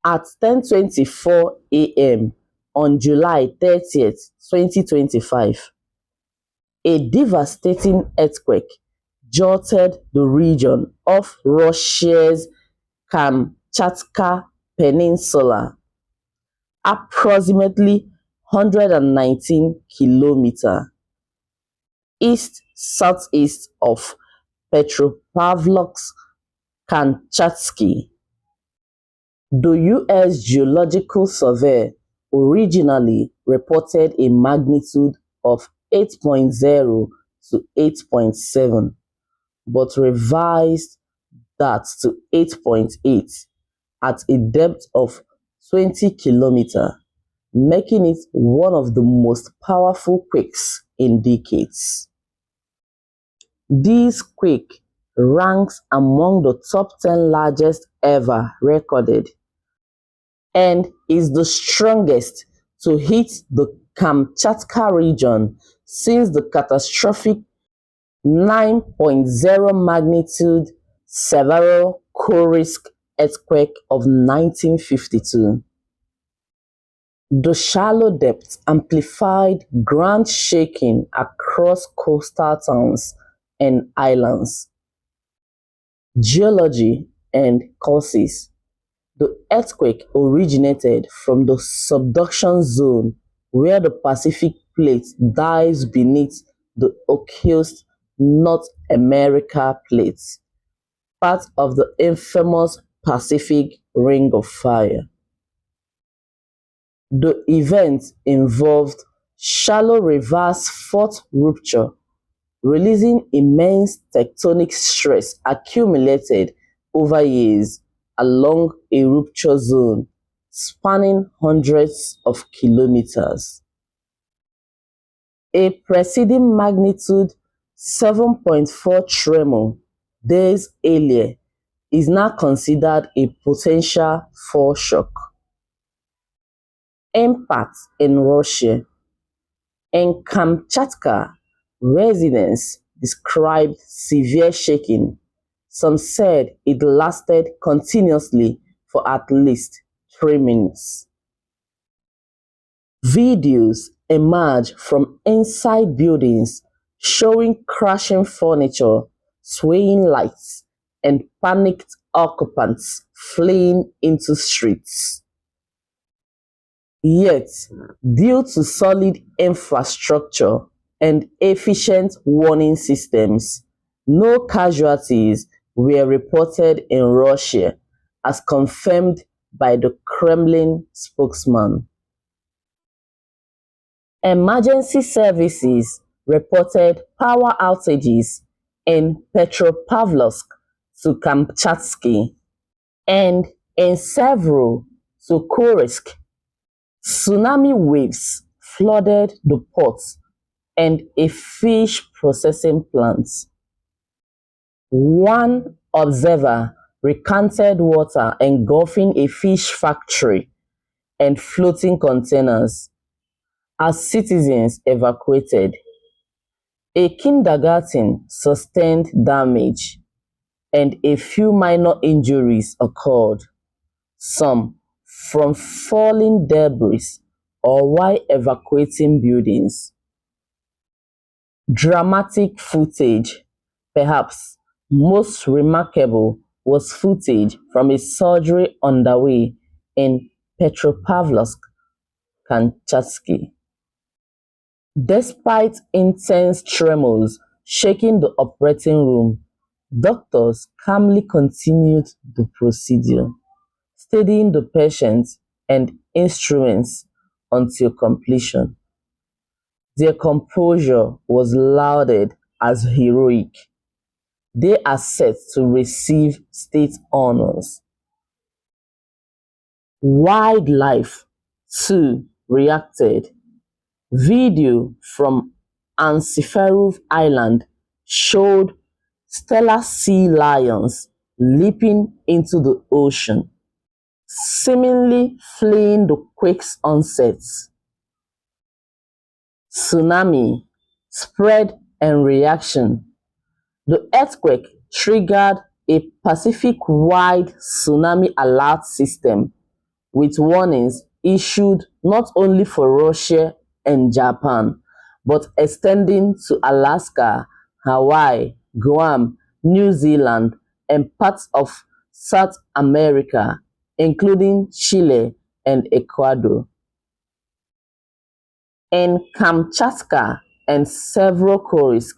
At 10:24 a.m. on July 30th, 2025, a devastating earthquake jolted the region of Russia's Kamchatka Peninsula, approximately 119 kilometers east-southeast of Petropavlovsk-Kamchatsky. The U.S. Geological Survey originally reported a magnitude of 8.0 to 8.7, but revised that to 8.8 at a depth of 20 kilometers, making it one of the most powerful quakes in decades. This quake ranks among the top 10 largest ever recorded and is the strongest to hit the Kamchatka region since the catastrophic 9.0 magnitude Severodvinsk earthquake of 1952. The shallow depth amplified ground shaking across coastal towns and islands. Geology and causes. The earthquake originated from the subduction zone where the Pacific Plate dives beneath the Okhotsk North America Plate, part of the infamous Pacific Ring of Fire. The event involved shallow reverse fault rupture, releasing immense tectonic stress accumulated over years along a rupture zone spanning hundreds of kilometers. A preceding magnitude 7.4 tremor days earlier is now considered a potential foreshock. Impact in Russia. In Kamchatka, residents described severe shaking. Some said it lasted continuously for at least 3 minutes. Videos emerged from inside buildings showing crashing furniture, swaying lights, and panicked occupants fleeing into streets. Yet, due to solid infrastructure and efficient warning systems, no casualties were reported in Russia, as confirmed by the Kremlin spokesman. Emergency services reported power outages in Petropavlovsk to Kamchatsky and in several to Kursk. Tsunami waves flooded the port and a fish processing plant. One observer recounted water engulfing a fish factory and floating containers as citizens evacuated. A kindergarten sustained damage and a few minor injuries occurred, some from falling debris or while evacuating buildings. Dramatic footage, perhaps most remarkable, was footage from a surgery underway in Petropavlovsk-Kamchatsky. Despite intense tremors shaking the operating room, doctors calmly continued the procedure, steadying the patients and instruments until completion. Their composure was lauded as heroic. They are set to receive state honors. Wildlife, too, reacted. Video from Ansiferov Island showed stellar sea lions leaping into the ocean, seemingly fleeing the quake's onset. Tsunami, spread and reaction. The earthquake triggered a Pacific-wide tsunami alert system, with warnings issued not only for Russia and Japan, but extending to Alaska, Hawaii, Guam, New Zealand, and parts of South America, including Chile and Ecuador. In Kamchatka and several Kursk,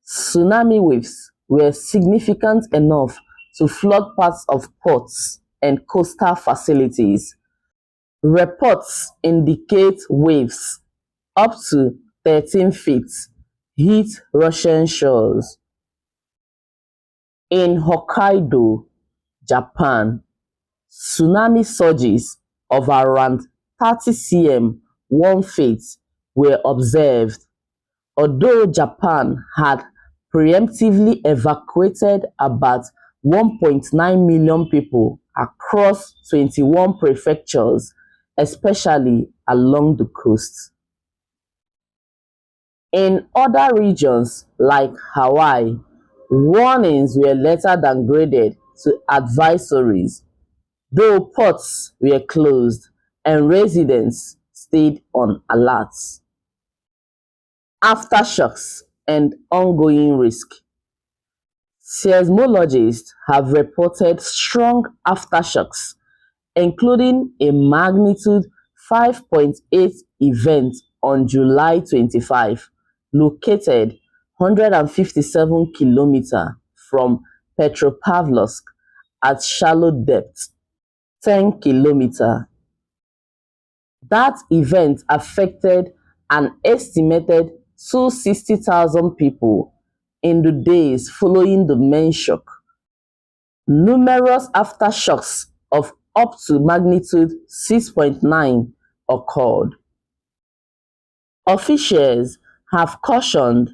tsunami waves were significant enough to flood parts of ports and coastal facilities. Reports indicate waves up to 13 feet hit Russian shores. In Hokkaido, Japan, tsunami surges of around 30 cm 1 feet were observed, although Japan had preemptively evacuated about 1.9 million people across 21 prefectures, especially along the coast. In other regions like Hawaii, warnings were later downgraded to advisories, though ports were closed and residents stayed on alert. Aftershocks and ongoing risk. Seismologists have reported strong aftershocks, including a magnitude 5.8 event on July 25, located 157 kilometers from Petropavlovsk at shallow depth, 10 kilometers. That event affected an estimated 260,000 people in the days following the main shock. Numerous aftershocks of up to magnitude 6.9 occurred. Officials have cautioned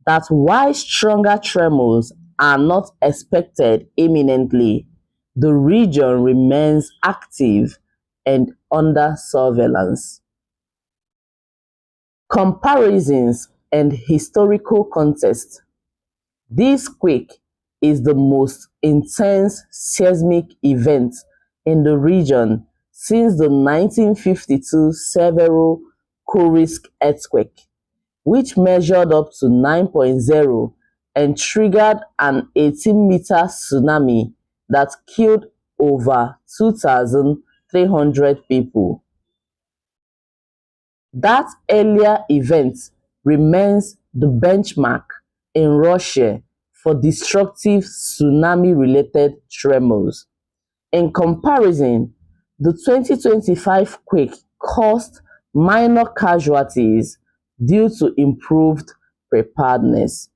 that while stronger tremors are not expected imminently, the region remains active and under surveillance. Comparisons and historical context. This quake is the most intense seismic event in the region since the 1952 Severo Kurisk earthquake, which measured up to 9.0 and triggered an 18-meter tsunami that killed over 2,300 people. That earlier event remains the benchmark in Russia for destructive tsunami-related tremors. In comparison, the 2025 quake caused minor casualties due to improved preparedness.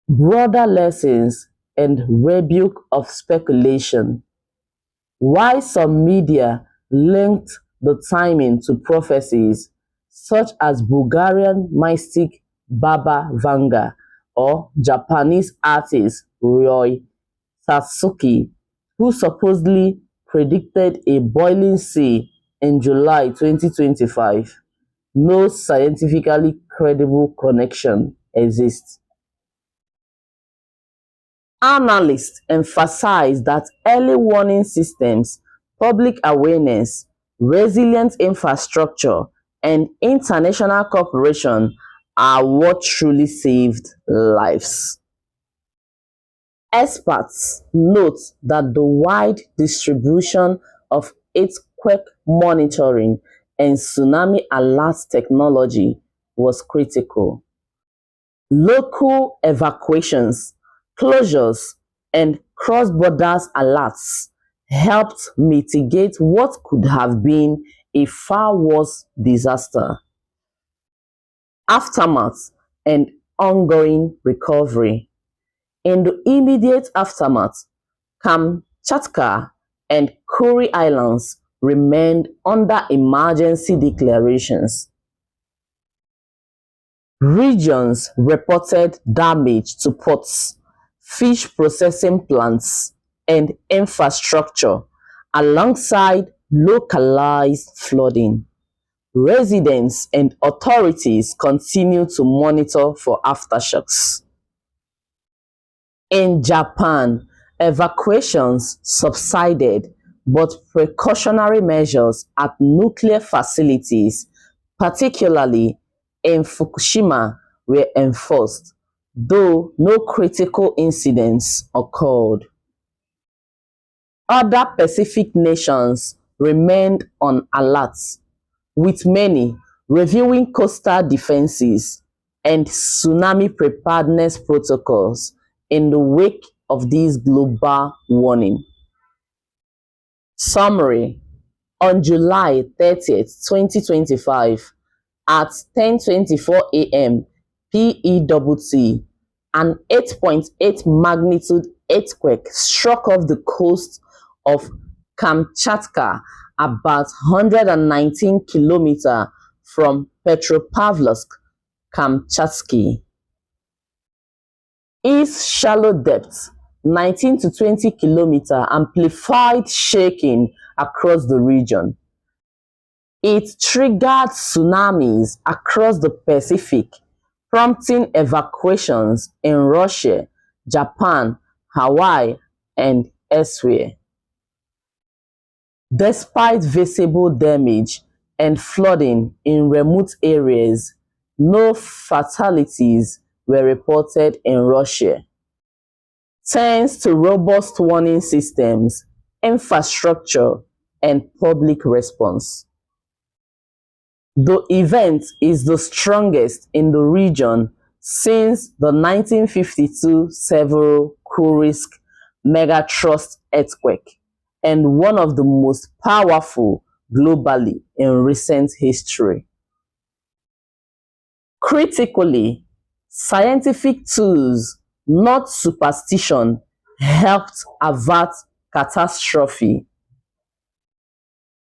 Broader lessons and rebuke of speculation. While some media linked the timing to prophecies, such as Bulgarian mystic Baba Vanga or Japanese artist Ryoi Sasuke, who supposedly predicted a boiling sea in July 2025, no scientifically credible connection exists. Analysts emphasize that early warning systems, public awareness, resilient infrastructure, and international cooperation are what truly saved lives. Experts note that the wide distribution of earthquake monitoring and tsunami alert technology was critical. Local evacuations, closures, and cross-border alerts helped mitigate what could have been a far worse disaster. Aftermath and ongoing recovery. In the immediate aftermath, Kamchatka and Kuril Islands remained under emergency declarations. Regions reported damage to ports, fish processing plants, and infrastructure, alongside localized flooding. Residents and authorities continue to monitor for aftershocks. In Japan, evacuations subsided, but precautionary measures at nuclear facilities, particularly in Fukushima, were enforced, though no critical incidents occurred. Other Pacific nations remained on alert, with many reviewing coastal defenses and tsunami preparedness protocols in the wake of this global warning. Summary: on July 30, 2025, at 10:24 a.m. PEWT, an 8.8 magnitude earthquake struck off the coast of Kamchatka, about 119 kilometers from Petropavlovsk, Kamchatsky. Its shallow depth, 19 to 20 kilometers, amplified shaking across the region. It triggered tsunamis across the Pacific, prompting evacuations in Russia, Japan, Hawaii, and elsewhere. Despite visible damage and flooding in remote areas, no fatalities were reported in Russia, thanks to robust warning systems, infrastructure, and public response. The event is the strongest in the region since the 1952 Severodvinsk megatrust earthquake, and one of the most powerful globally in recent history. Critically, scientific tools, not superstition, helped avert catastrophe.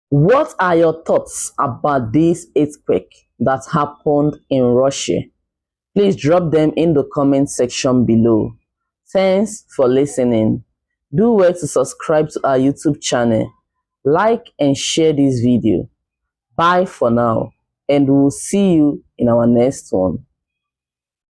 What are your thoughts about this earthquake that happened in Russia? Please drop them in the comment section below. Thanks for listening. Do well to subscribe to our YouTube channel, like and share this video. Bye for now, and we'll see you in our next one.